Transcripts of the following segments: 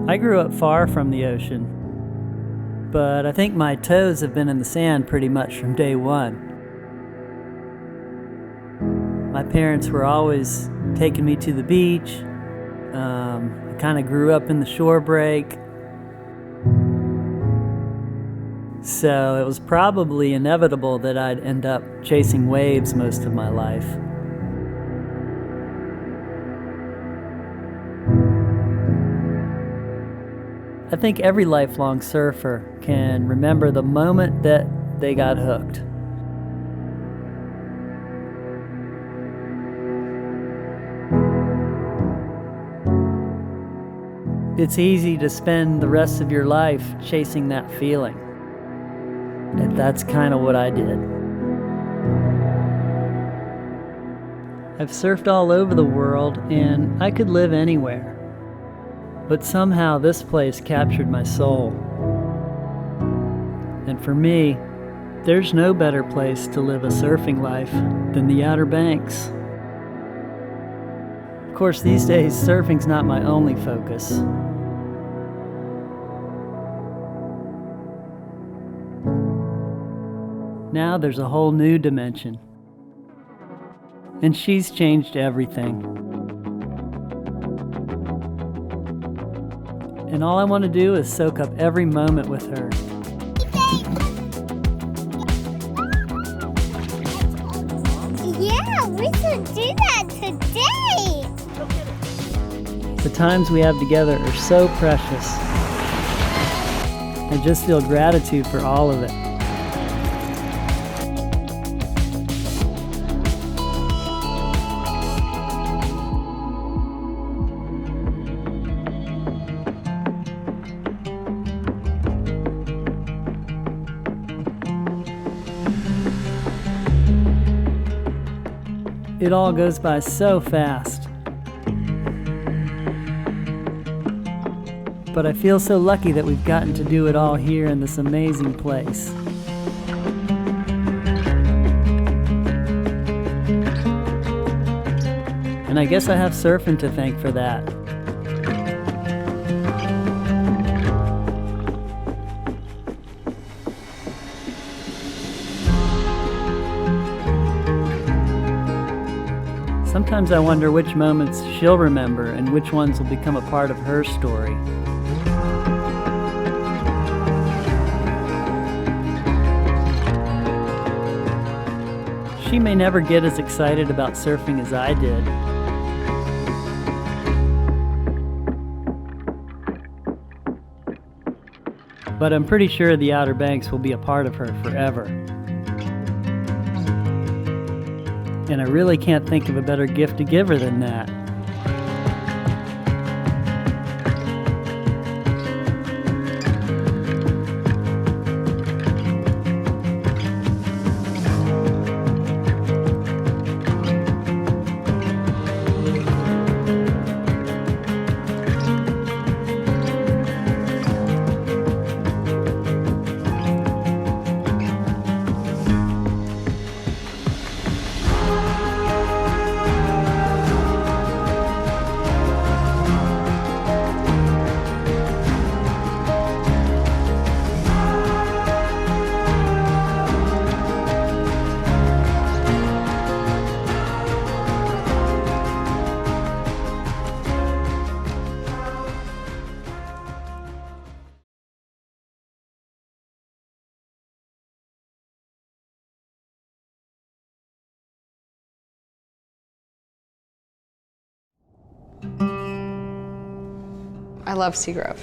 I grew up far from the ocean, but I think my toes have been in the sand pretty much from day one. My parents were always taking me to the beach. I kind of grew up in the shore break. So it was probably inevitable that I'd end up chasing waves most of my life. I think every lifelong surfer can remember the moment that they got hooked. It's easy to spend the rest of your life chasing that feeling. And that's kind of what I did. I've surfed all over the world, and I could live anywhere. But somehow this place captured my soul. And for me, there's no better place to live a surfing life than the Outer Banks. Of course, these days, surfing's not my only focus. Now there's a whole new dimension. And she's changed everything. And all I want to do is soak up every moment with her. Yeah, we should do that today. The times we have together are so precious. I just feel gratitude for all of it. It all goes by so fast. But I feel so lucky that we've gotten to do it all here in this amazing place. And I guess I have surfing to thank for that. Sometimes I wonder which moments she'll remember and which ones will become a part of her story. She may never get as excited about surfing as I did. But I'm pretty sure the Outer Banks will be a part of her forever. And I really can't think of a better gift to give her than that. I love Seagrove.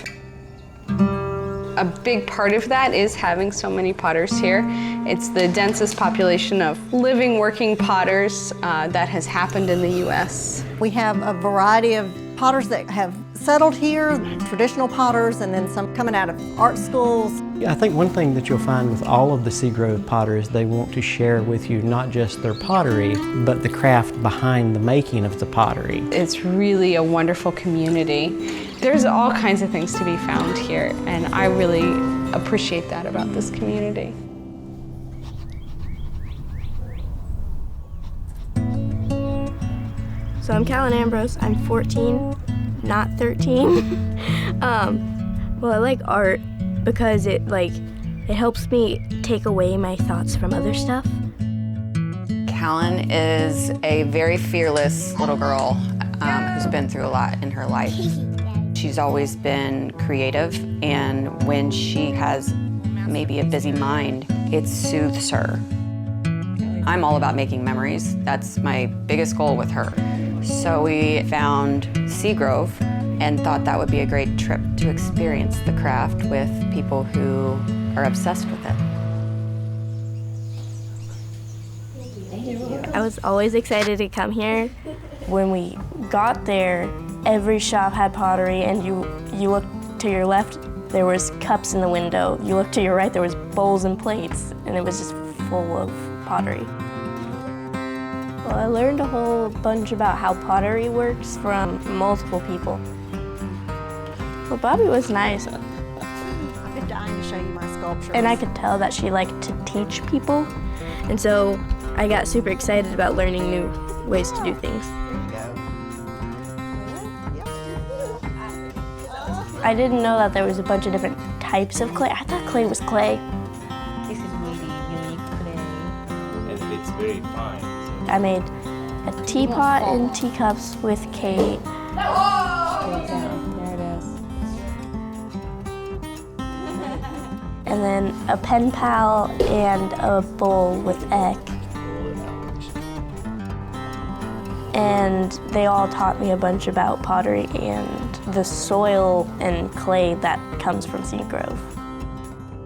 A big part of that is having so many potters here. It's the densest population of living, working potters that has happened in the U.S. We have a variety of potters that have settled here, traditional potters, and then some coming out of art schools. I think one thing that you'll find with all of the Seagrove potters, they want to share with you not just their pottery, but the craft behind the making of the pottery. It's really a wonderful community. There's all kinds of things to be found here, and I really appreciate that about this community. So I'm Callan Ambrose, I'm 14. not 13. Well, I like art because it helps me take away my thoughts from other stuff. Callan is a very fearless little girl who's been through a lot in her life. She's always been creative, and when she has maybe a busy mind, it soothes her. I'm all about making memories. That's my biggest goal with her. So we found Seagrove and thought that would be a great trip to experience the craft with people who are obsessed with it. I was always excited to come here. When we got there, every shop had pottery, and you look to your left, there was cups in the window. You look to your right, there was bowls and plates, and it was just full of pottery. Well, I learned a whole bunch about how pottery works from multiple people. Well, Bobby was nice. I've been dying to show you my sculptures. And I could tell that she liked to teach people, and so I got super excited about learning new ways to do things. I didn't know that there was a bunch of different types of clay. I thought clay was clay. This is really unique clay. And it's very fine. So. I made a teapot and teacups with Kate. There it is. And then a pen pal and a bowl with Eck. And they all taught me a bunch about pottery and the soil and clay that comes from Seagrove.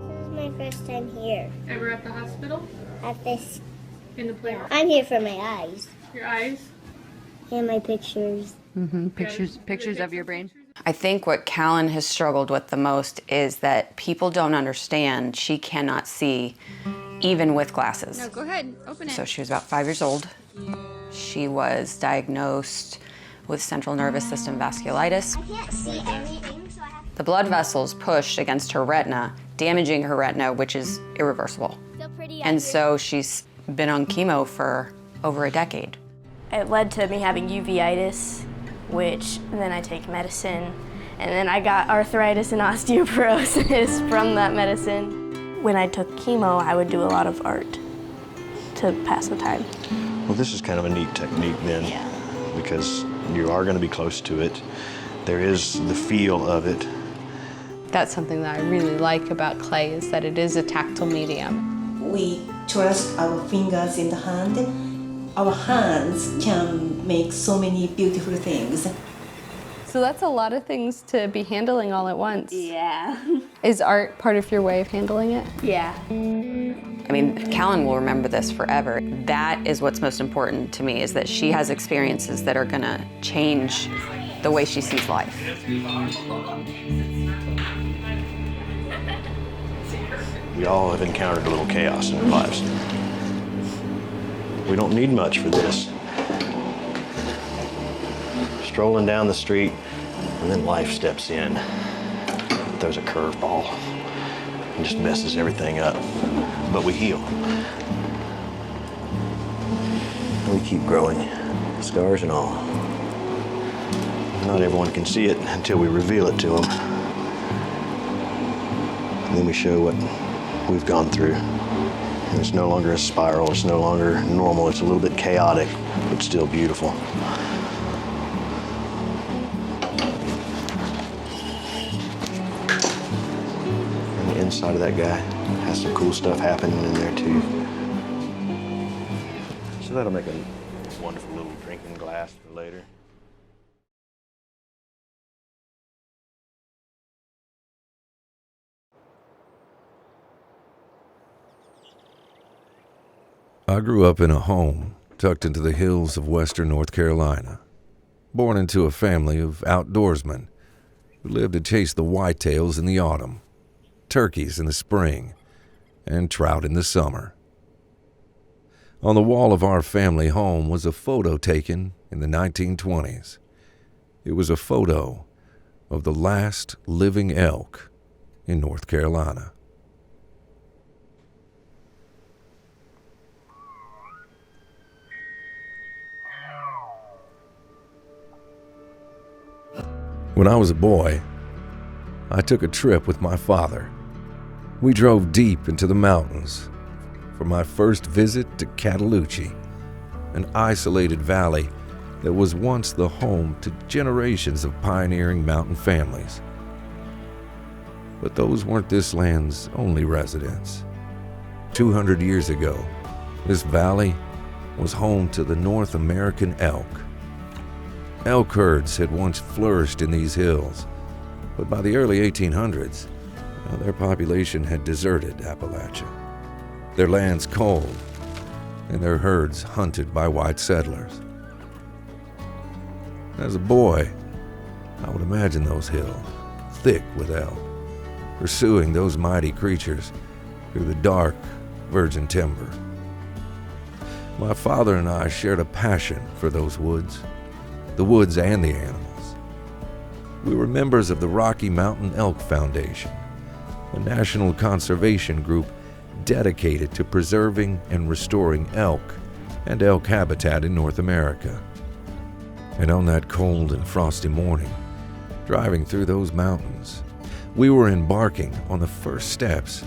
This is my first time here. Ever at the hospital? At this. In the playroom? I'm here for my eyes. Your eyes? And my pictures. Pictures of your brain. I think what Callan has struggled with the most is that people don't understand she cannot see even with glasses. No, go ahead, open it. So she was about 5 years old. She was diagnosed with central nervous system vasculitis. I can't see anything, so I have The blood vessels pushed against her retina, damaging her retina, which is irreversible. so pretty. And so she's been on chemo for over a decade. It led to me having uveitis, which then I take medicine, and then I got arthritis and osteoporosis from that medicine. When I took chemo, I would do a lot of art to pass the time. Well, this is kind of a neat technique then, because you are going to be close to it. There is the feel of it. That's something that I really like about clay, is that it is a tactile medium. We trust our fingers in the hand. Our hands can make so many beautiful things. So that's a lot of things to be handling all at once. Yeah. Is art part of your way of handling it? Yeah. I mean, Callan will remember this forever. That is what's most important to me, is that she has experiences that are gonna change the way she sees life. We all have encountered a little chaos in our lives. We don't need much for this. Strolling down the street, and then life steps in, throws a curveball, and just messes everything up. But we heal. And we keep growing, scars and all. Not everyone can see it until we reveal it to them. And then we show what we've gone through. And it's no longer a spiral, it's no longer normal, it's a little bit chaotic, but still beautiful. And the inside of that guy has some cool stuff happening in there too. So that'll make a wonderful little drinking glass for later. I grew up in a home tucked into the hills of western North Carolina, born into a family of outdoorsmen who lived to chase the whitetails in the autumn, turkeys in the spring, and trout in the summer. On the wall of our family home was a photo taken in the 1920s. It was a photo of the last living elk in North Carolina. When I was a boy, I took a trip with my father. We drove deep into the mountains for my first visit to Cataloochee, an isolated valley that was once the home to generations of pioneering mountain families. But those weren't this land's only residents. 200 years ago, this valley was home to the North American elk. Elk herds had once flourished in these hills, but by the early 1800s, their population had deserted Appalachia. Their lands cold, and their herds hunted by white settlers. As a boy, I would imagine those hills, thick with elk, pursuing those mighty creatures through the dark, virgin timber. My father and I shared a passion for those woods, the woods and the animals. We were members of the Rocky Mountain Elk Foundation, a national conservation group dedicated to preserving and restoring elk and elk habitat in North America. And on that cold and frosty morning, driving through those mountains, we were embarking on the first steps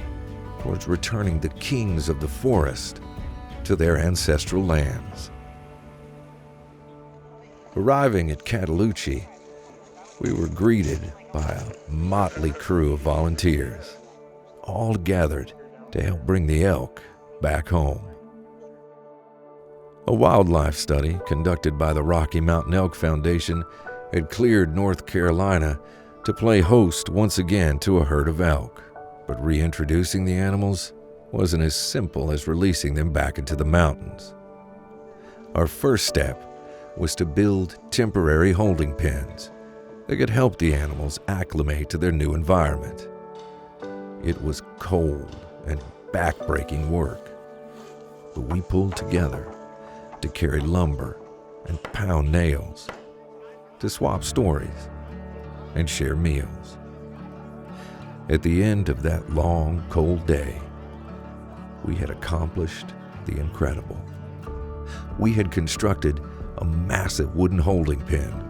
towards returning the kings of the forest to their ancestral lands. Arriving at Cataloochee, we were greeted by a motley crew of volunteers, all gathered to help bring the elk back home. A wildlife study conducted by the Rocky Mountain Elk Foundation had cleared North Carolina to play host once again to a herd of elk, but reintroducing the animals wasn't as simple as releasing them back into the mountains. Our first step was to build temporary holding pens that could help the animals acclimate to their new environment. It was cold and back-breaking work, but we pulled together to carry lumber and pound nails, to swap stories and share meals. At the end of that long, cold day, we had accomplished the incredible. We had constructed a massive wooden holding pen,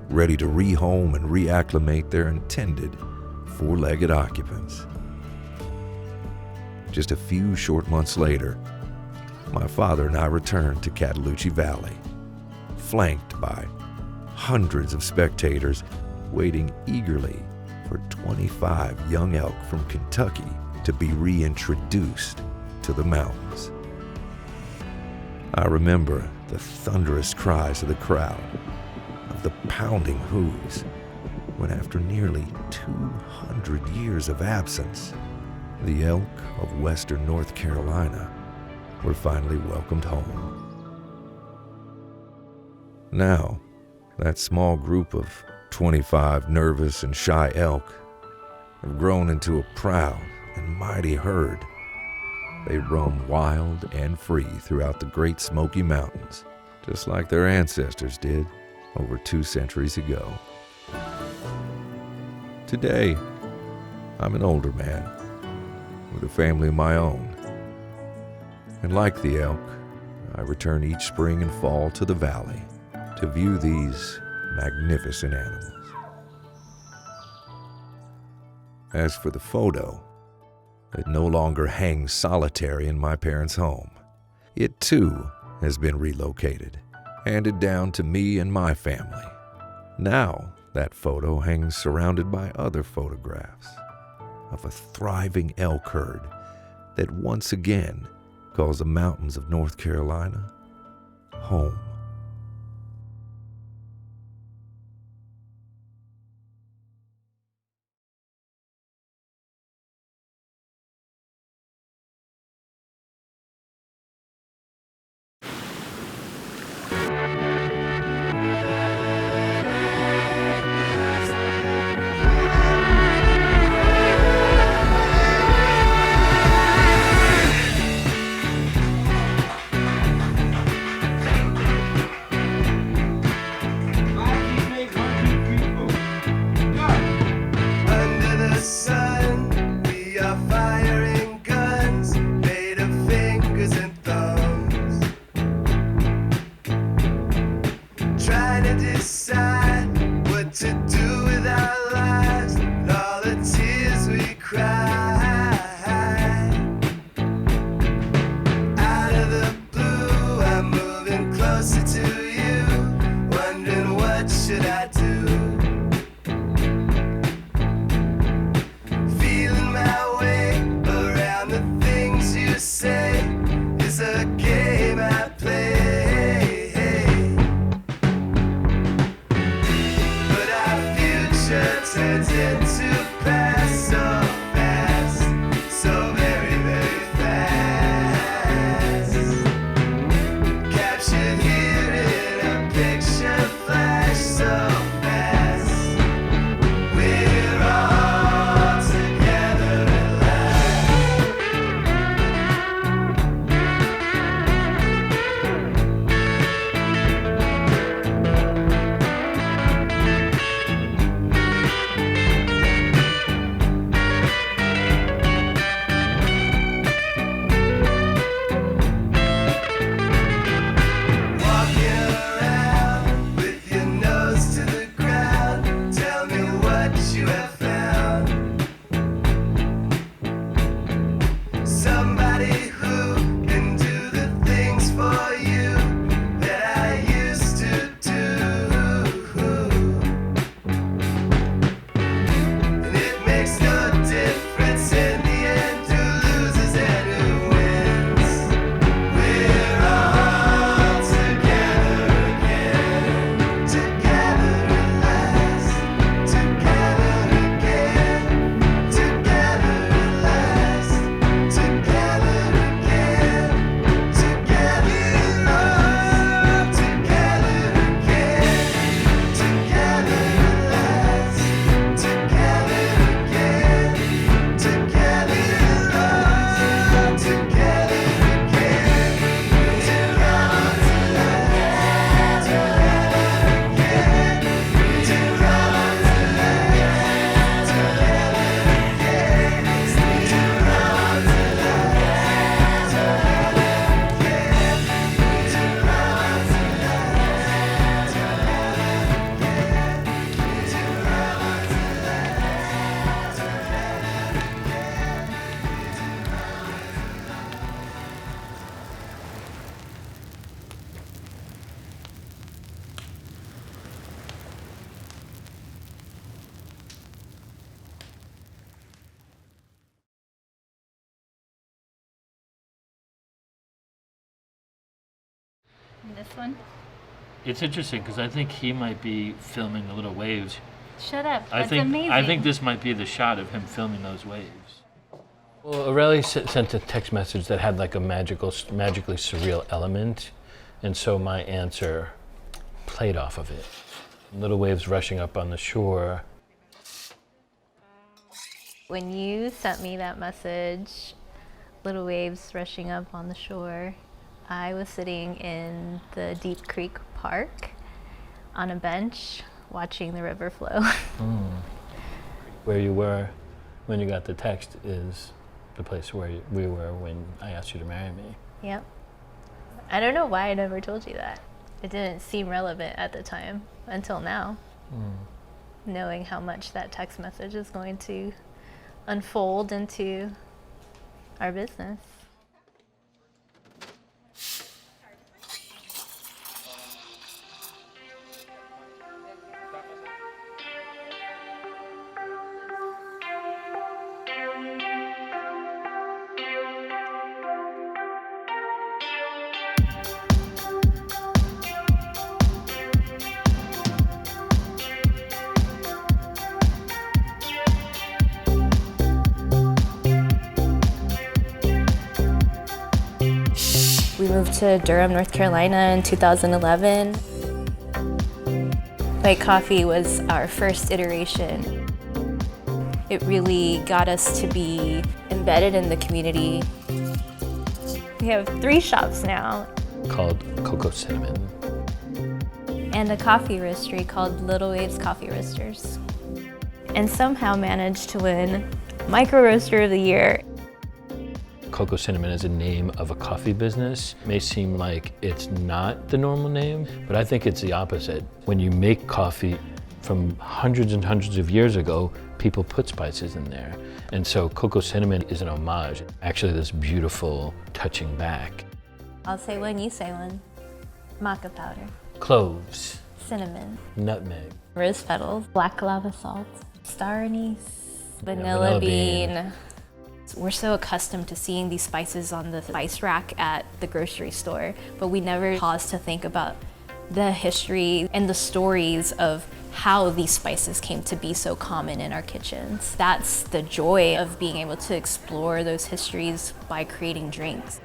ready to rehome and reacclimate their intended four-legged occupants. Just a few short months later, my father and I returned to Cataloochee Valley, flanked by hundreds of spectators waiting eagerly for 25 young elk from Kentucky to be reintroduced to the mountains. I remember the thunderous cries of the crowd, of the pounding hooves, when after nearly 200 years of absence, the elk of western North Carolina were finally welcomed home. Now, that small group of 25 nervous and shy elk have grown into a proud and mighty herd. They roam wild and free throughout the Great Smoky Mountains, just like their ancestors did over 2 centuries ago. Today, I'm an older man with a family of my own. And like the elk, I return each spring and fall to the valley to view these magnificent animals. As for the photo, it no longer hangs solitary in my parents' home. It too has been relocated, handed down to me and my family. Now that photo hangs surrounded by other photographs of a thriving elk herd that once again calls the mountains of North Carolina home. turns into past so fast, so very, very fast. Captured here in a picture flash so fast. We're all together at This one? It's interesting because I think he might be filming the little waves. Shut up. That's amazing. I think this might be the shot of him filming those waves. Well, Aurelie sent a text message that had like a magically surreal element, and so my answer played off of it. Little waves rushing up on the shore. When you sent me that message, little waves rushing up on the shore, I was sitting in the Deep Creek Park on a bench watching the river flow. Where you were when you got the text is the place where we were when I asked you to marry me. Yep. I don't know why I never told you that. It didn't seem relevant at the time until now, knowing how much that text message is going to unfold into our business. We moved to Durham, North Carolina in 2011. White coffee was our first iteration. It really got us to be embedded in the community. We have 3 shops now. Called Cocoa Cinnamon. And a coffee roastery called Little Waves Coffee Roasters. And somehow managed to win Micro Roaster of the Year. Cocoa Cinnamon is a name of a coffee business. It may seem like it's not the normal name, but I think it's the opposite. When you make coffee from hundreds and hundreds of years ago, people put spices in there. And so Cocoa Cinnamon is an homage, actually this beautiful touching back. I'll say one, you say one. Maca powder. Cloves. Cinnamon. Nutmeg. Rose petals. Black lava salt. Star anise. Vanilla bean. We're so accustomed to seeing these spices on the spice rack at the grocery store, but we never pause to think about the history and the stories of how these spices came to be so common in our kitchens. That's the joy of being able to explore those histories by creating drinks.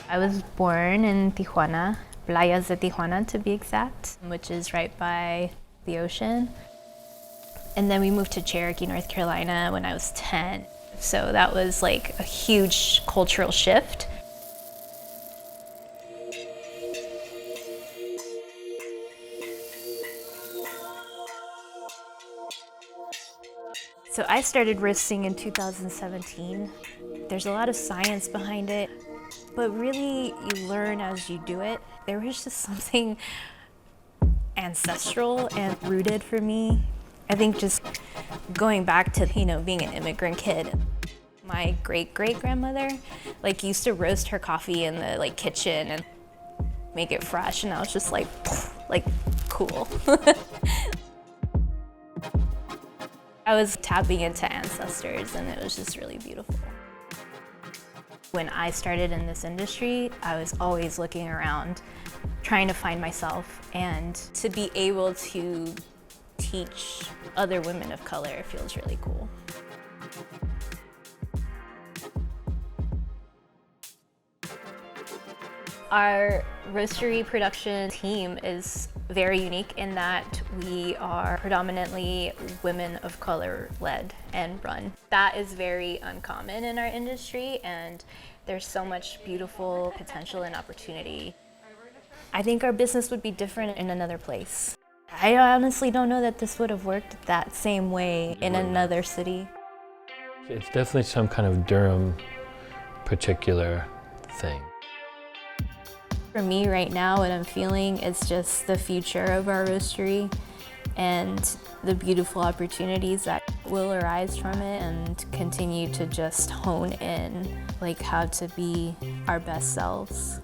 I was born in Tijuana, Playas de Tijuana to be exact, which is right by the ocean. And then we moved to Cherokee, North Carolina when I was 10. So that was like a huge cultural shift. So I started roasting in 2017. There's a lot of science behind it, but really you learn as you do it. There was just something ancestral and rooted for me. I think just going back to, being an immigrant kid. My great-great-grandmother used to roast her coffee in the kitchen and make it fresh, and I was just like cool. I was tapping into ancestors, and it was just really beautiful. When I started in this industry, I was always looking around, trying to find myself, and to be able to teach other women of color feels really cool. Our roastery production team is very unique in that we are predominantly women of color led and run. That is very uncommon in our industry, and there's so much beautiful potential and opportunity. I think our business would be different in another place. I honestly don't know that this would have worked that same way in another city. It's definitely some kind of Durham particular thing. For me right now, what I'm feeling is just the future of our roastery and the beautiful opportunities that will arise from it, and continue to just hone in how to be our best selves.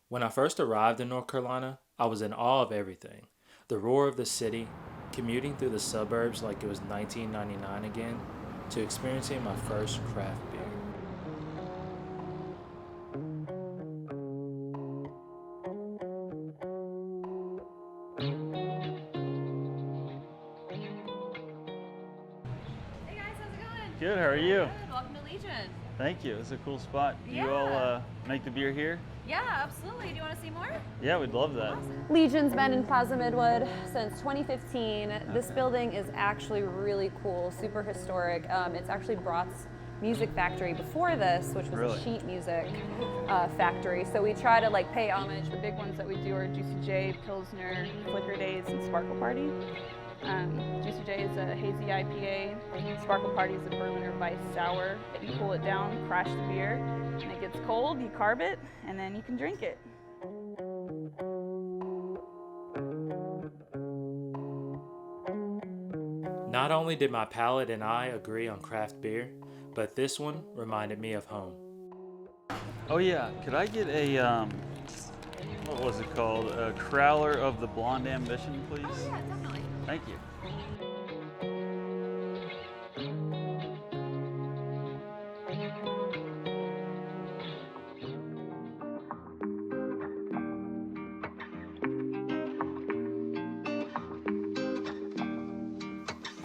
When I first arrived in North Carolina, I was in awe of everything. The roar of the city, commuting through the suburbs like it was 1999 again, to experiencing my first craft beer. Hey guys, how's it going? Good, how are you? Good, welcome to Legion. Thank you, it's a cool spot. Do you Yeah. all make the beer here? Yeah, absolutely. Do you want to see more? Yeah, we'd love that. Legion's been in Plaza Midwood since 2015. This building is actually really cool, super historic. It's actually Broth's music factory before this, which was Really? a sheet music factory. So we try to pay homage. The big ones that we do are Juicy J, Pilsner, Flicker Days, and Sparkle Party. Juicy J is a hazy IPA. Sparkle Party is a Berliner Weiss sour. You cool it down, crash the beer. When it gets cold, you carb it, and then you can drink it. Not only did my palate and I agree on craft beer, but this one reminded me of home. Oh yeah, could I get a, what was it called? A Crowler of the Blonde Ambition, please? Oh yeah, definitely. Thank you.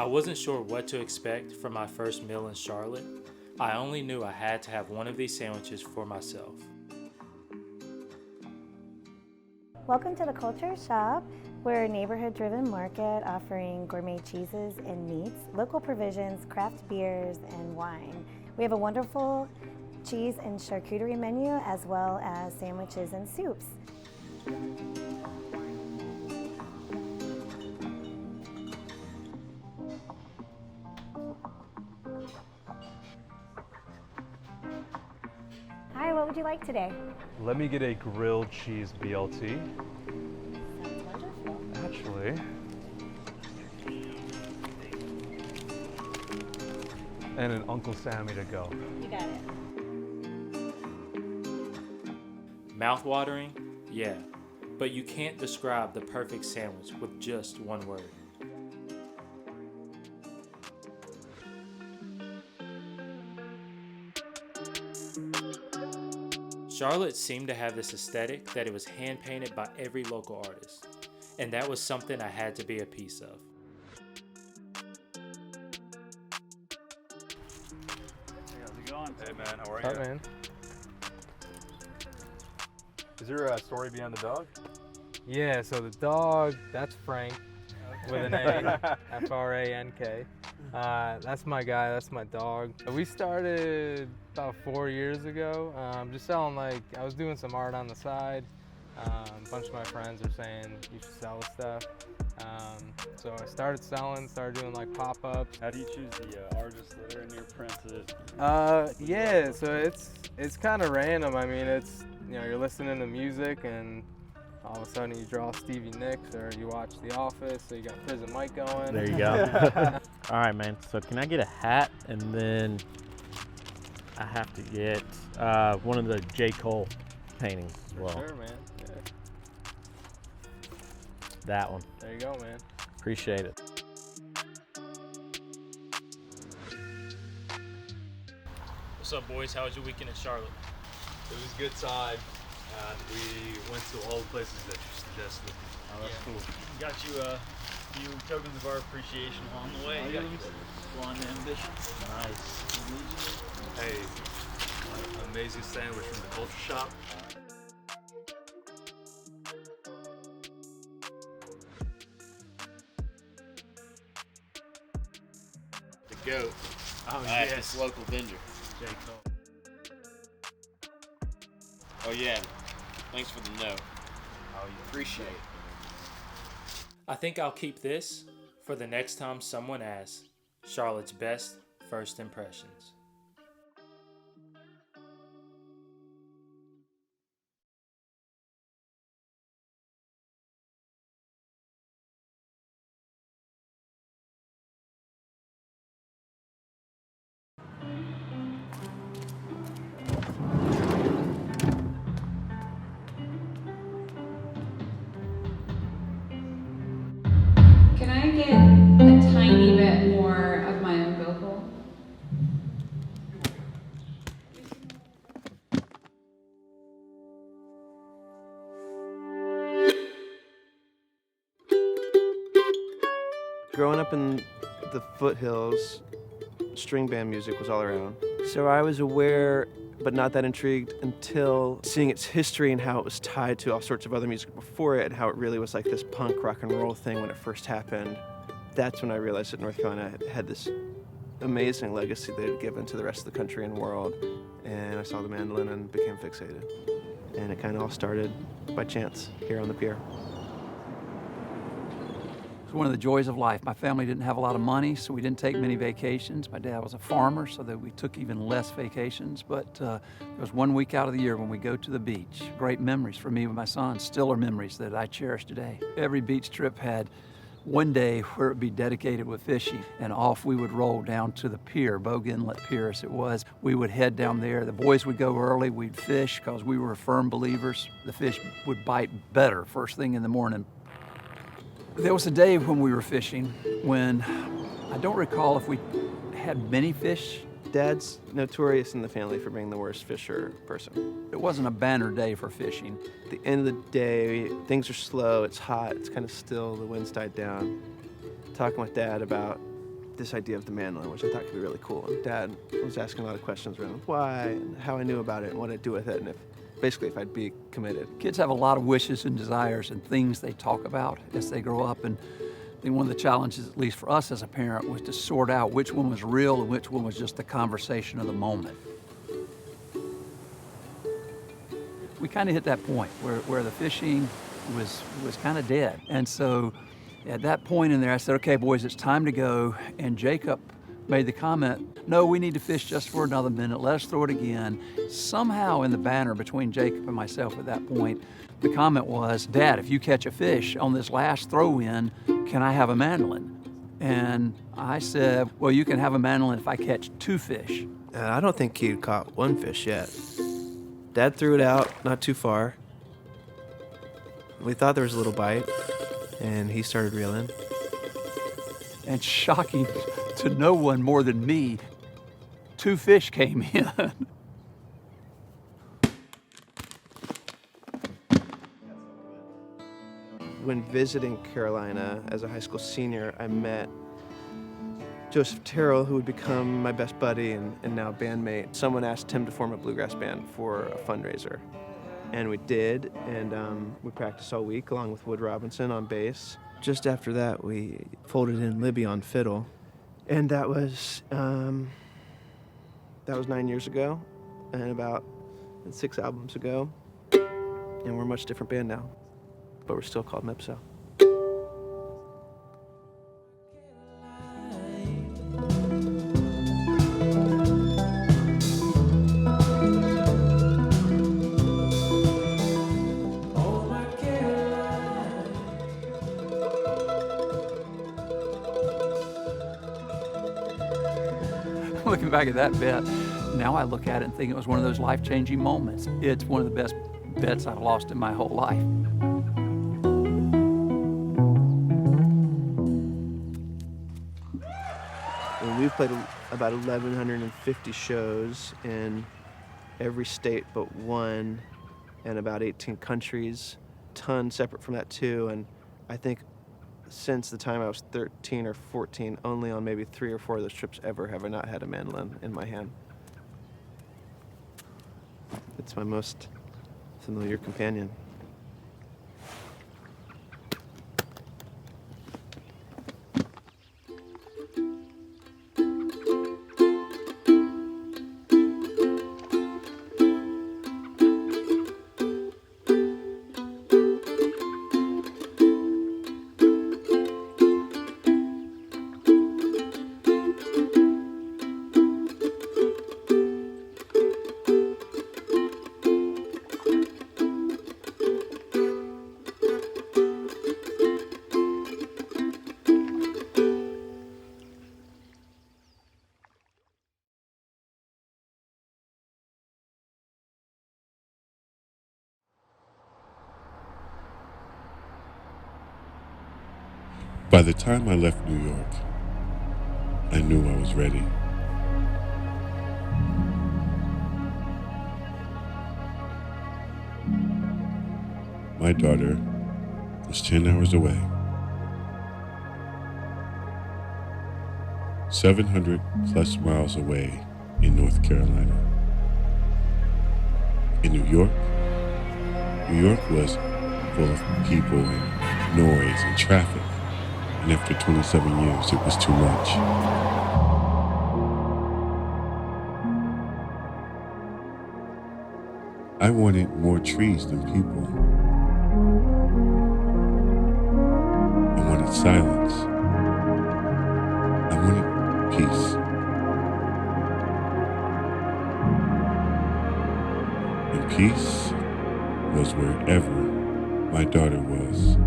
I wasn't sure what to expect from my first meal in Charlotte. I only knew I had to have one of these sandwiches for myself. Welcome to the Culture Shop. We're a neighborhood-driven market offering gourmet cheeses and meats, local provisions, craft beers, and wine. We have a wonderful cheese and charcuterie menu, as well as sandwiches and soups. Hi, what would you like today? Let me get a grilled cheese BLT. Sounds wonderful. Actually, and an Uncle Sammy to go. You got it. Mouth-watering? Yeah. But you can't describe the perfect sandwich with just one word. Charlotte seemed to have this aesthetic that it was hand-painted by every local artist. And that was something I had to be a piece of. Hey, how's it going? Hey man, how are What's you? up, man? Is there a story behind the dog? Yeah, so the dog, that's Frank with an A, F-R-A-N-K. That's my guy, that's my dog. We started about 4 years ago, just selling I was doing some art on the side. A bunch of my friends are saying you should sell stuff. So I started selling, started doing pop-ups. How do you choose the artists that are in your prints? Yeah, so it's kind of random. I mean, it's, you're listening to music and all of a sudden you draw Stevie Nicks or you watch The Office, so you got Prison Mike going. There you go. All right, man. So can I get a hat, and then I have to get one of the J. Cole paintings as well. Sure, man. Yeah. That one. There you go, man. Appreciate it. What's up, boys? How was your weekend in Charlotte? It was a good time. We went to all the places that you suggested. Oh, that's cool. Got you a few tokens of our appreciation along the way. Oh, You yeah. got your blonde ambition. Nice. Hey, an amazing sandwich from the Culture Shop. The GOAT. Oh, at yes. this local vendor. J. Cole. Oh yeah. Thanks for the note. Oh, yeah. Appreciate it. I think I'll keep this for the next time someone asks Charlotte's best first impressions. Can I get a tiny bit more of my own vocal? Growing up in the foothills, string band music was all around. So I was aware, but not that intrigued until seeing its history and how it was tied to all sorts of other music before it and how it really was like this punk rock and roll thing when it first happened. That's when I realized that North Carolina had this amazing legacy that it had given to the rest of the country and world. And I saw the mandolin and became fixated. And it kind of all started by chance here on the pier. It was one of the joys of life. My family didn't have a lot of money, so we didn't take many vacations. My dad was a farmer, so that we took even less vacations. But there was 1 week out of the year when we go to the beach. Great memories for me and my son, still are memories that I cherish today. Every beach trip had one day where it would be dedicated with fishing, and off we would roll down to the pier, Bogue Inlet Pier as it was. We would head down there. The boys would go early. We'd fish because we were firm believers. The fish would bite better first thing in the morning. There was a day when we were fishing when I don't recall if we had many fish. Dad's notorious in the family for being the worst fisher person. It wasn't a banner day for fishing. At the end of the day, things are slow, it's hot, it's kind of still, the wind's died down. Talking with Dad about this idea of the mandolin, which I thought could be really cool. And Dad was asking a lot of questions around why and how I knew about it and what I'd do with it and if I'd be committed. Kids have a lot of wishes and desires and things they talk about as they grow up, and I think one of the challenges, at least for us as a parent, was to sort out which one was real and which one was just the conversation of the moment. We kind of hit that point where the fishing was kind of dead. And so at that point in there, I said, okay, boys, it's time to go. And Jacob made the comment, no, we need to fish just for another minute. Let us throw it again. Somehow in the banter between Jacob and myself at that point, the comment was, Dad, if you catch a fish on this last throw-in, can I have a mandolin? And I said, well, you can have a mandolin if I catch 2 fish. I don't think he'd caught 1 fish yet. Dad threw it out not too far. We thought there was a little bite, and he started reeling. And shocking to no one more than me, 2 fish came in. When visiting Carolina as a high school senior, I met Joseph Terrell, who would become my best buddy and now bandmate. Someone asked him to form a bluegrass band for a fundraiser. And we did, and we practiced all week along with Wood Robinson on bass. Just after that, we folded in Libby on fiddle. And that was 9 years ago, and about 6 albums ago. And we're a much different band now, but we're still called Mipso. Looking back at that bet, now I look at it and think it was one of those life-changing moments. It's one of the best bets I've lost in my whole life. And we've played about 1,150 shows in every state but one, and about 18 countries. Ton separate from that too, and I think since the time I was 13 or 14, only on maybe 3 or 4 of those trips ever have I not had a mandolin in my hand. It's my most familiar companion. By the time I left New York, I knew I was ready. My daughter was 10 hours away. 700 plus miles away in North Carolina. In New York was full of people and noise and traffic. And after 27 years, it was too much. I wanted more trees than people. I wanted silence. I wanted peace. And peace was wherever my daughter was.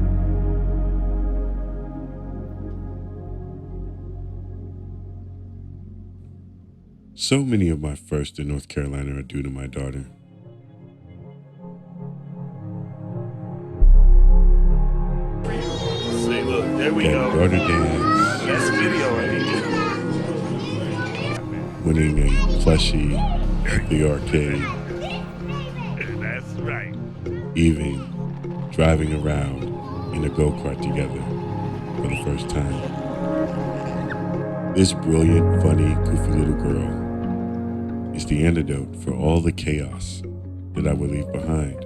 So many of my firsts in North Carolina are due to my daughter. See, look, there we go. Daughter dance. That's video right Winning a plushie at the arcade. That's right. Even driving around in a go-kart together for the first time. This brilliant, funny, goofy little girl is the antidote for all the chaos that I will leave behind.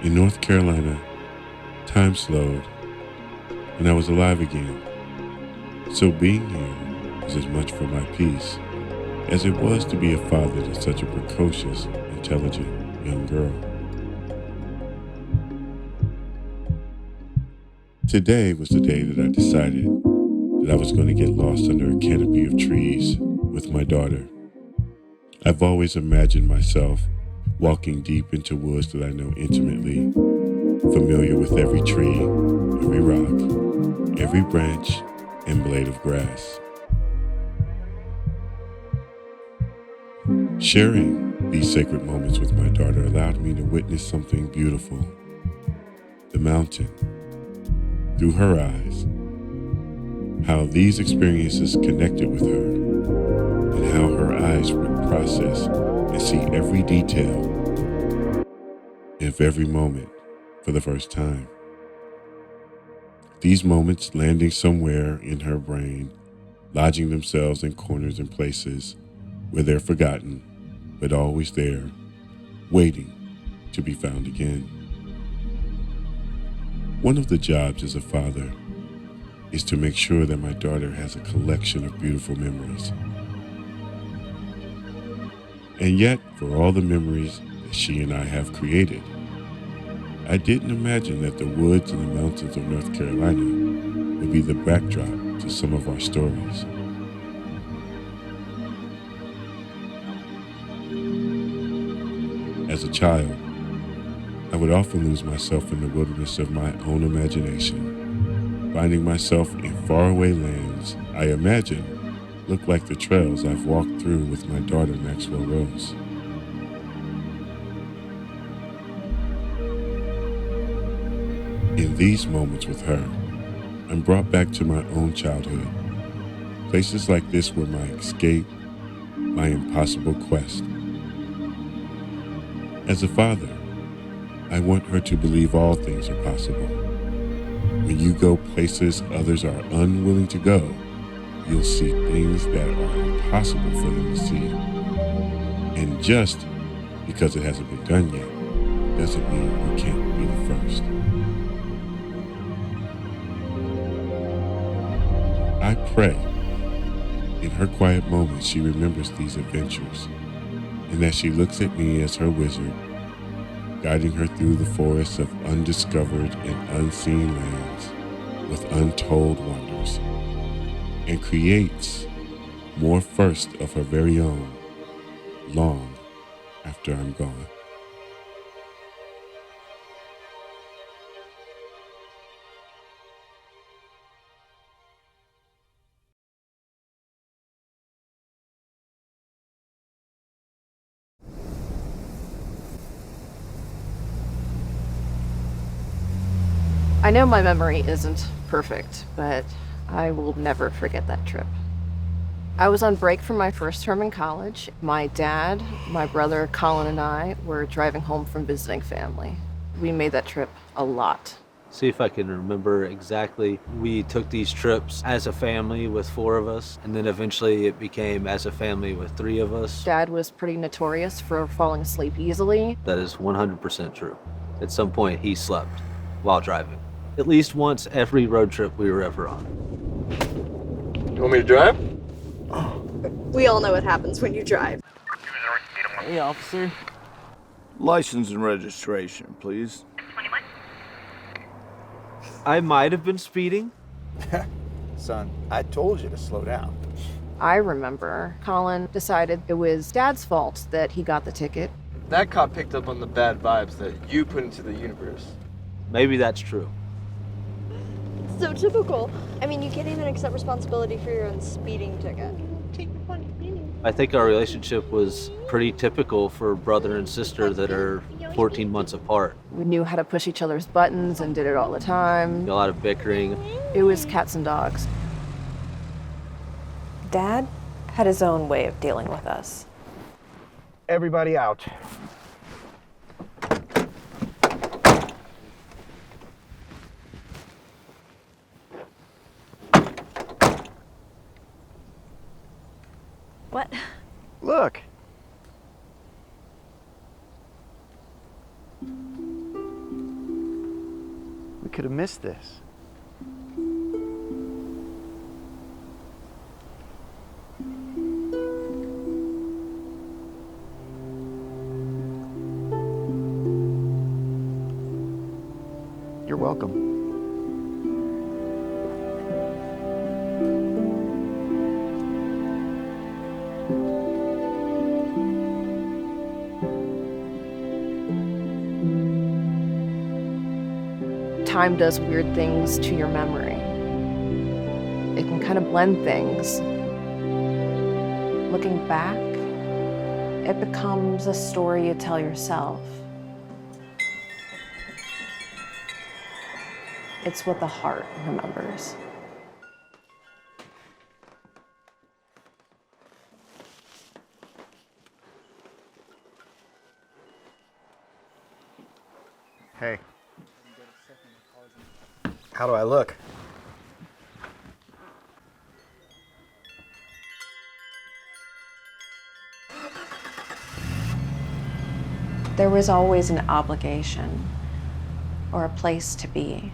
In North Carolina, time slowed and I was alive again. So being here was as much for my peace as it was to be a father to such a precocious, intelligent young girl. Today was the day that I decided that I was going to get lost under a canopy of trees with my daughter. I've always imagined myself walking deep into woods that I know intimately, familiar with every tree, every rock, every branch and blade of grass. Sharing these sacred moments with my daughter allowed me to witness something beautiful. The mountain, through her eyes. How these experiences connected with her, and how her eyes would process and see every detail of every moment for the first time. These moments landing somewhere in her brain, lodging themselves in corners and places where they're forgotten, but always there, waiting to be found again. One of the jobs as a father is to make sure that my daughter has a collection of beautiful memories. And yet, for all the memories that she and I have created, I didn't imagine that the woods and the mountains of North Carolina would be the backdrop to some of our stories. As a child, I would often lose myself in the wilderness of my own imagination, finding myself in faraway lands I imagine look like the trails I've walked through with my daughter Maxwell Rose. In these moments with her, I'm brought back to my own childhood. Places like this were my escape, my impossible quest. As a father, I want her to believe all things are possible. When you go places others are unwilling to go, you'll see things that are impossible for them to see. And just because it hasn't been done yet, doesn't mean you can't be the first. I pray in her quiet moments she remembers these adventures, and that she looks at me as her wizard, guiding her through the forests of undiscovered and unseen lands with untold wonders, and creates more firsts of her very own long after I'm gone. I know my memory isn't perfect, but I will never forget that trip. I was on break from my first term in college. My dad, my brother Colin, and I were driving home from visiting family. We made that trip a lot. See if I can remember exactly. We took these trips as a family with 4 of us, and then eventually it became as a family with 3 of us. Dad was pretty notorious for falling asleep easily. That is 100% true. At some point, he slept while driving. At least once every road trip we were ever on. You want me to drive? We all know what happens when you drive. Hey, officer. License and registration, please. I might have been speeding. Son, I told you to slow down. I remember Colin decided it was Dad's fault that he got the ticket. That cop picked up on the bad vibes that you put into the universe. Maybe that's true. So typical. I mean, you can't even accept responsibility for your own speeding ticket. I think our relationship was pretty typical for brother and sister that are 14 months apart. We knew how to push each other's buttons and did it all the time. A lot of bickering. It was cats and dogs. Dad had his own way of dealing with us. Everybody out. What? Look. We could have missed this. You're welcome. Time does weird things to your memory. and kind of blend things. Looking back, it becomes a story you tell yourself. It's what the heart remembers. Hey. How do I look? There was always an obligation or a place to be,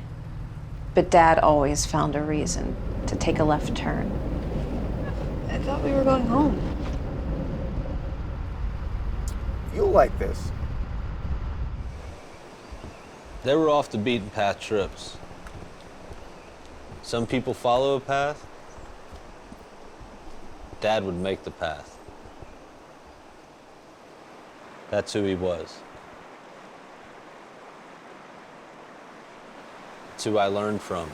but Dad always found a reason to take a left turn. I thought we were going home. You'll like this. They were off the beaten path trips. Some people follow a path. Dad would make the path. That's who he was. It's who I learned from.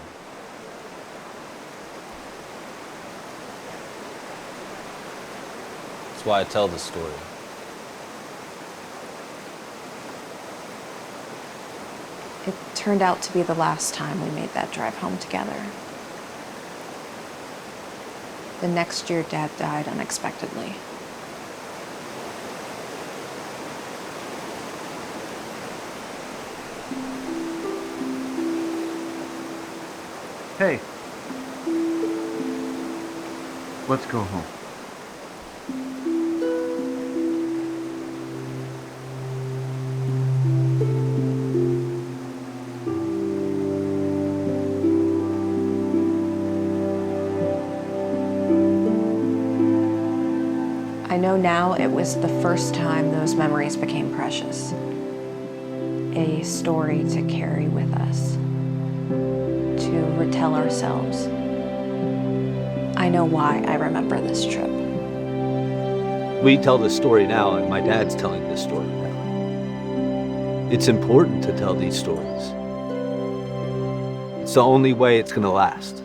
That's why I tell the story. It turned out to be the last time we made that drive home together. The next year, Dad died unexpectedly. Hey. Let's go home. I know now it was the first time those memories became precious. A story to carry with us, to retell ourselves. I know why I remember this trip. We tell this story now, and my dad's telling this story now. It's important to tell these stories. It's the only way it's going to last.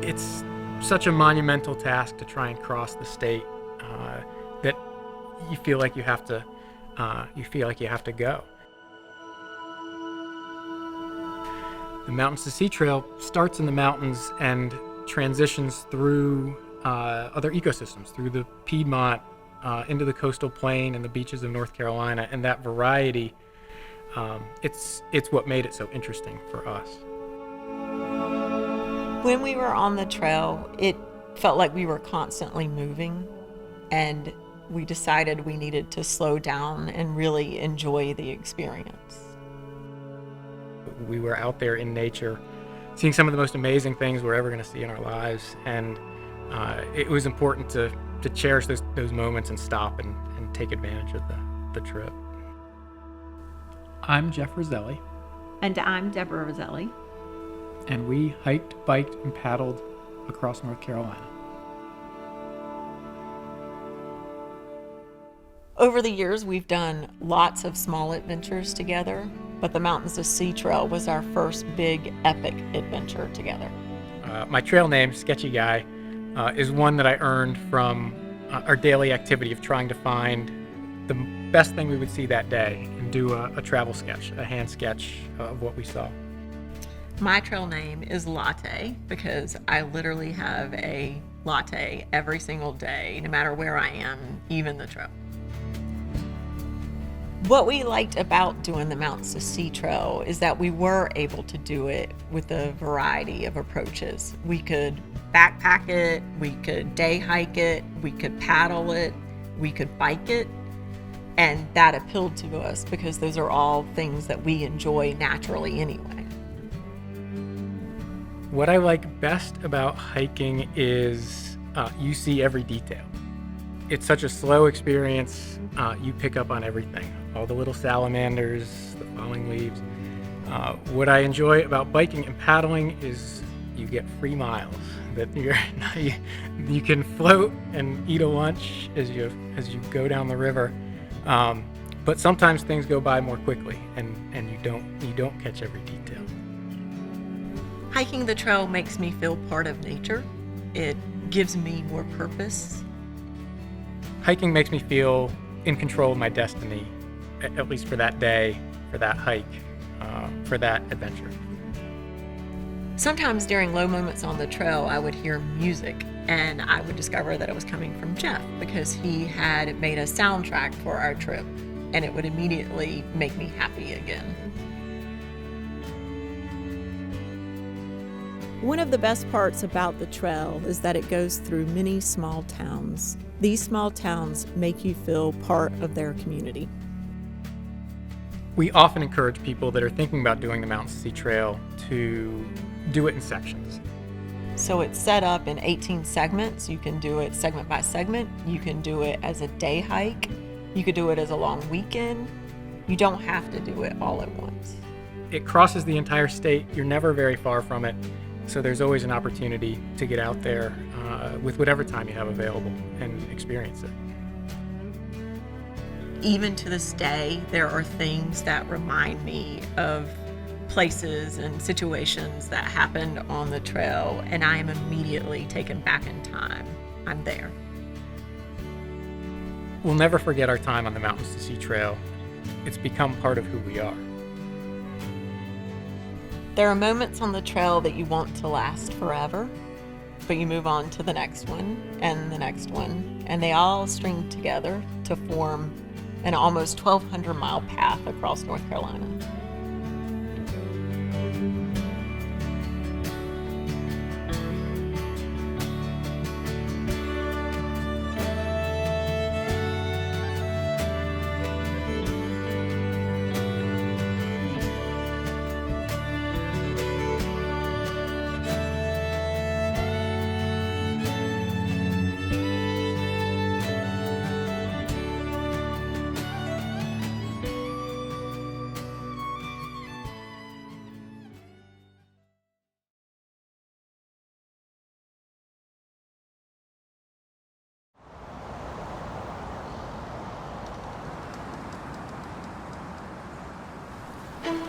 It's such a monumental task to try and cross the state that you feel like you have to go. The Mountains to Sea Trail starts in the mountains and transitions through other ecosystems, through the Piedmont, into the coastal plain and the beaches of North Carolina, and that variety, it's what made it so interesting for us. When we were on the trail, it felt like we were constantly moving, and we decided we needed to slow down and really enjoy the experience. We were out there in nature, seeing some of the most amazing things we're ever going to see in our lives, and it was important to cherish those moments and stop and take advantage of the trip. I'm Jeff Roselli. And I'm Deborah Roselli. And we hiked, biked, and paddled across North Carolina. Over the years, we've done lots of small adventures together, but the Mountains to Sea Trail was our first big, epic adventure together. My trail name, Sketchy Guy, is one that I earned from our daily activity of trying to find the best thing we would see that day and do a travel sketch, a hand sketch of what we saw. My trail name is Latte because I literally have a latte every single day, no matter where I am, even the trail. What we liked about doing the Mountains to Sea Trail is that we were able to do it with a variety of approaches. We could backpack it, we could day hike it, we could paddle it, we could bike it, and that appealed to us because those are all things that we enjoy naturally anyway. What I like best about hiking is you see every detail. It's such a slow experience. You pick up on everything, all the little salamanders, the falling leaves. What I enjoy about biking and paddling is you get free miles. That you can float and eat a lunch as you go down the river, but sometimes things go by more quickly, and you don't catch every detail. Hiking the trail makes me feel part of nature. It gives me more purpose. Hiking makes me feel in control of my destiny, at least for that day, for that hike, for that adventure. Sometimes during low moments on the trail, I would hear music, and I would discover that it was coming from Jeff because he had made a soundtrack for our trip, and it would immediately make me happy again. One of the best parts about the trail is that it goes through many small towns. These small towns make you feel part of their community. We often encourage people that are thinking about doing the Mountains to Sea Trail to do it in sections. So it's set up in 18 segments. You can do it segment by segment. You can do it as a day hike. You could do it as a long weekend. You don't have to do it all at once. It crosses the entire state. You're never very far from it. So there's always an opportunity to get out there with whatever time you have available and experience it. Even to this day, there are things that remind me of places and situations that happened on the trail, and I am immediately taken back in time. I'm there. We'll never forget our time on the Mountains to Sea Trail. It's become part of who we are. There are moments on the trail that you want to last forever, but you move on to the next one and the next one, and they all string together to form an almost 1,200-mile path across North Carolina.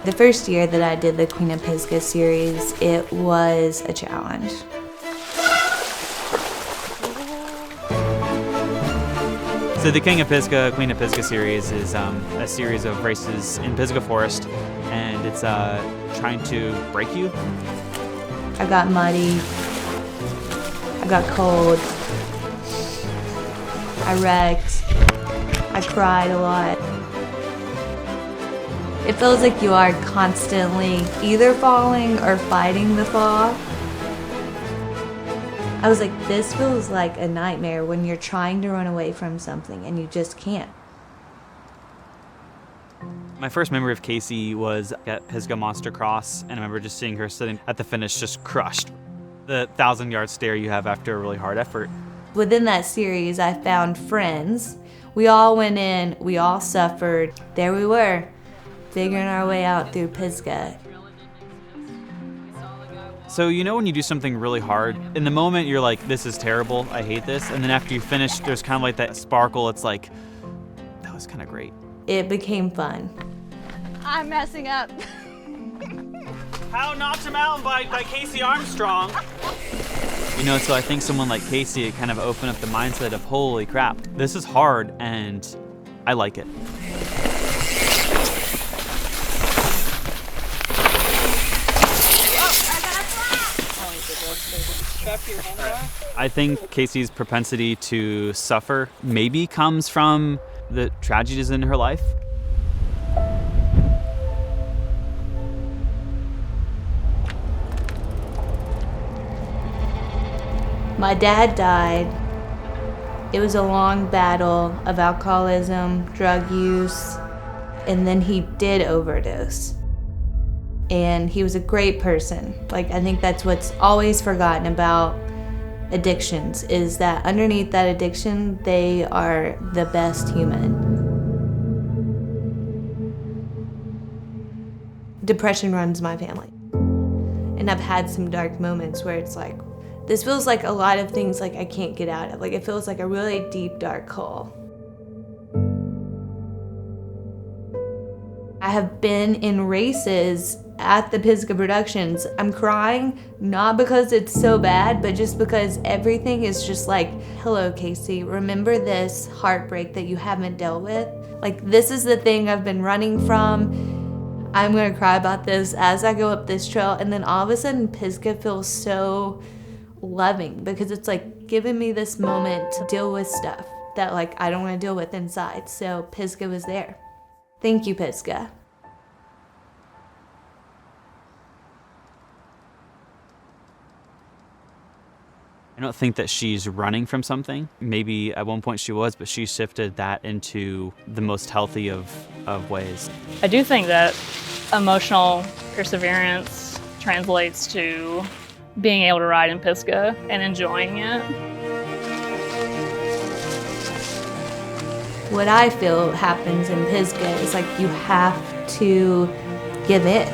The first year that I did the Queen of Pisgah series, it was a challenge. So the King of Pisgah, Queen of Pisgah series is a series of races in Pisgah Forest, and it's trying to break you. I got muddy, I got cold, I wrecked, I cried a lot. It feels like you are constantly either falling or fighting the fall. I was like, this feels like a nightmare when you're trying to run away from something and you just can't. My first memory of Casey was at Pisgah Monster Cross, and I remember just seeing her sitting at the finish just crushed. The 1,000-yard stare you have after a really hard effort. Within that series, I found friends. We all went in, we all suffered. There we were, figuring our way out through Pisgah. So you know when you do something really hard, in the moment you're like, this is terrible, I hate this, and then after you finish, there's kind of like that sparkle, it's like, that was kind of great. It became fun. I'm messing up. How Notch a Mountain by Casey Armstrong. You know, so I think someone like Casey, it kind of opened up the mindset of, holy crap, this is hard, and I like it. I think Casey's propensity to suffer maybe comes from the tragedies in her life. My dad died. It was a long battle of alcoholism, drug use, and then he did overdose. And he was a great person. Like, I think that's what's always forgotten about addictions, is that underneath that addiction, they are the best human. Depression runs my family. And I've had some dark moments where it's like, this feels like a lot of things like I can't get out of. Like, it feels like a really deep, dark hole. I have been in races at the Pisgah Productions. I'm crying, not because it's so bad, but just because everything is just like, hello, Casey, remember this heartbreak that you haven't dealt with? Like, this is the thing I've been running from. I'm gonna cry about this as I go up this trail. And then all of a sudden, Pisgah feels so loving because it's like giving me this moment to deal with stuff that like I don't wanna deal with inside. So Pisgah was there. Thank you, Pisgah. I don't think that she's running from something. Maybe at one point she was, but she shifted that into the most healthy of ways. I do think that emotional perseverance translates to being able to ride in Pisgah and enjoying it. What I feel happens in Pisgah is like you have to give in.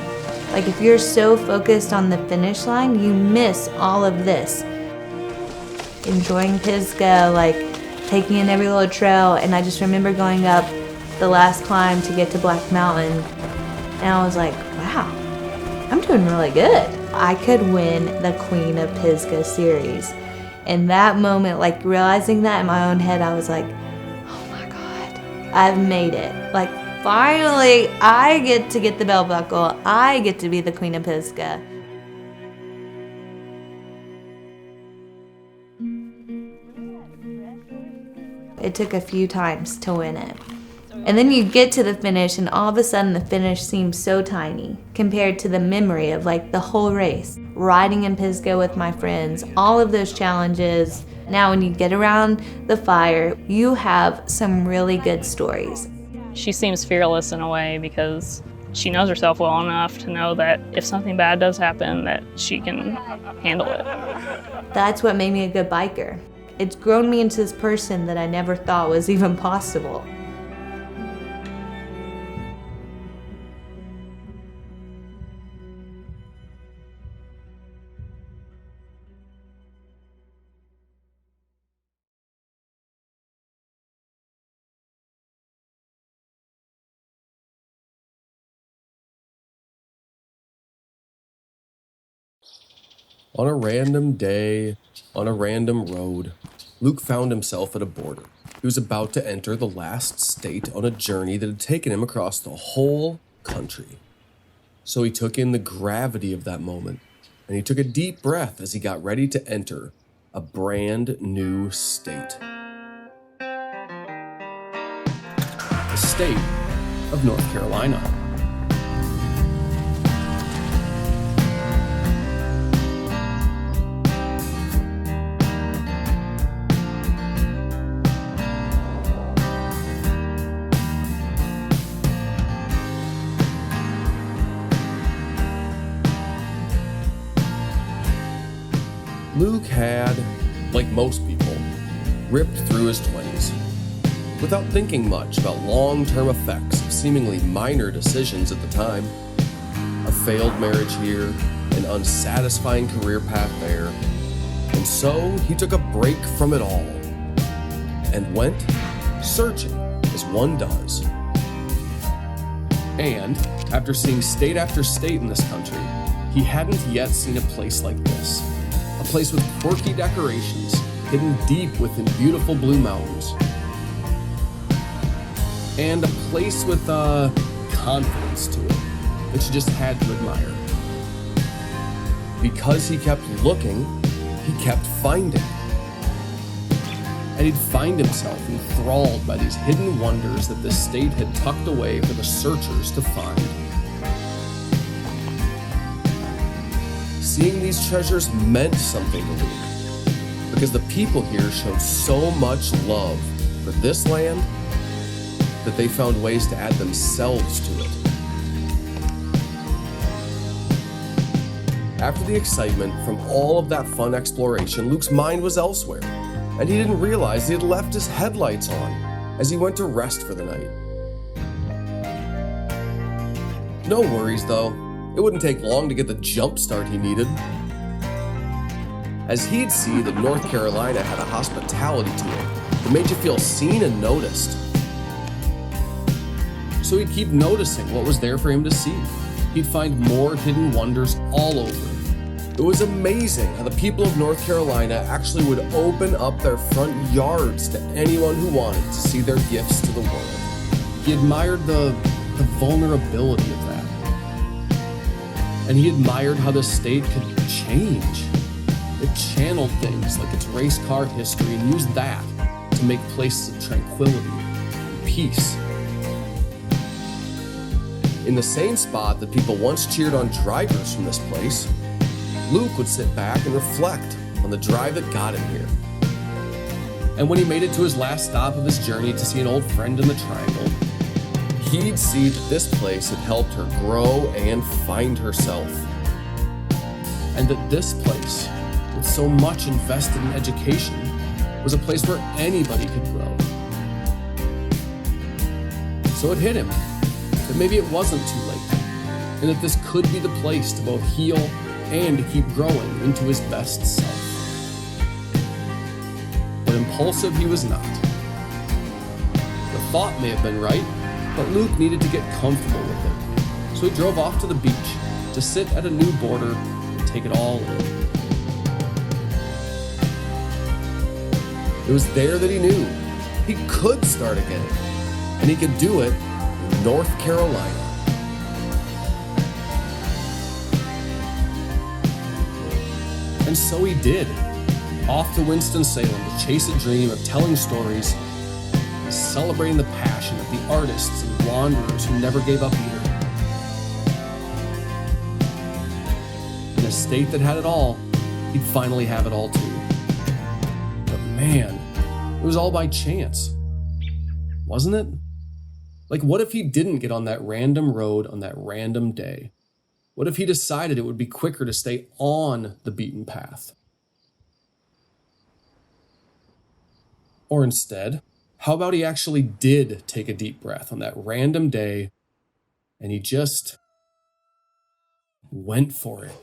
Like if you're so focused on the finish line, you miss all of this. Enjoying Pisgah, like taking in every little trail, and I just remember going up the last climb to get to Black Mountain, and I was like, wow, I'm doing really good. I could win the Queen of Pisgah series. And that moment, like realizing that in my own head, I was like, oh my God, I've made it. Like finally, I get to get the belt buckle. I get to be the Queen of Pisgah. It took a few times to win it. And then you get to the finish and all of a sudden the finish seems so tiny compared to the memory of like the whole race. Riding in Pisgah with my friends, all of those challenges. Now when you get around the fire, you have some really good stories. She seems fearless in a way because she knows herself well enough to know that if something bad does happen, that she can handle it. That's what made me a good biker. It's grown me into this person that I never thought was even possible. On a random day, on a random road, Luke found himself at a border. He was about to enter the last state on a journey that had taken him across the whole country. So he took in the gravity of that moment, and he took a deep breath as he got ready to enter a brand new state. The state of North Carolina. Luke had, like most people, ripped through his 20s without thinking much about long-term effects of seemingly minor decisions at the time. A failed marriage here, an unsatisfying career path there, and so he took a break from it all and went searching as one does. And after seeing state after state in this country, he hadn't yet seen a place like this. A place with quirky decorations, hidden deep within beautiful blue mountains. And a place with confidence to it that you just had to admire. Because he kept looking, he kept finding. And he'd find himself enthralled by these hidden wonders that this state had tucked away for the searchers to find. Seeing these treasures meant something to Luke, because the people here showed so much love for this land that they found ways to add themselves to it. After the excitement from all of that fun exploration, Luke's mind was elsewhere, and he didn't realize he had left his headlights on as he went to rest for the night. No worries though, it wouldn't take long to get the jump start he needed, as he'd see that North Carolina had a hospitality to it that made you feel seen and noticed. So he'd keep noticing what was there for him to see. He'd find more hidden wonders all over. It was amazing how the people of North Carolina actually would open up their front yards to anyone who wanted to see their gifts to the world. He admired the vulnerability of that. And he admired how the state could change. It channeled things like its race car history and used that to make places of tranquility and peace. In the same spot that people once cheered on drivers from this place, Luke would sit back and reflect on the drive that got him here. And when he made it to his last stop of his journey to see an old friend in the Triangle, he'd see that this place had helped her grow and find herself. And that this place, with so much invested in education, was a place where anybody could grow. So it hit him that maybe it wasn't too late, and that this could be the place to both heal and to keep growing into his best self. But impulsive he was not. The thought may have been right, but Luke needed to get comfortable with it. So he drove off to the beach to sit at a new border and take it all in. It was there that he knew he could start again, and he could do it in North Carolina. And so he did, off to Winston-Salem to chase a dream of telling stories, celebrating the passion of the artists and wanderers who never gave up either. In a state that had it all, he'd finally have it all too. But man, it was all by chance, wasn't it? Like, what if he didn't get on that random road on that random day? What if he decided it would be quicker to stay on the beaten path? Or instead, how about he actually did take a deep breath on that random day and he just went for it?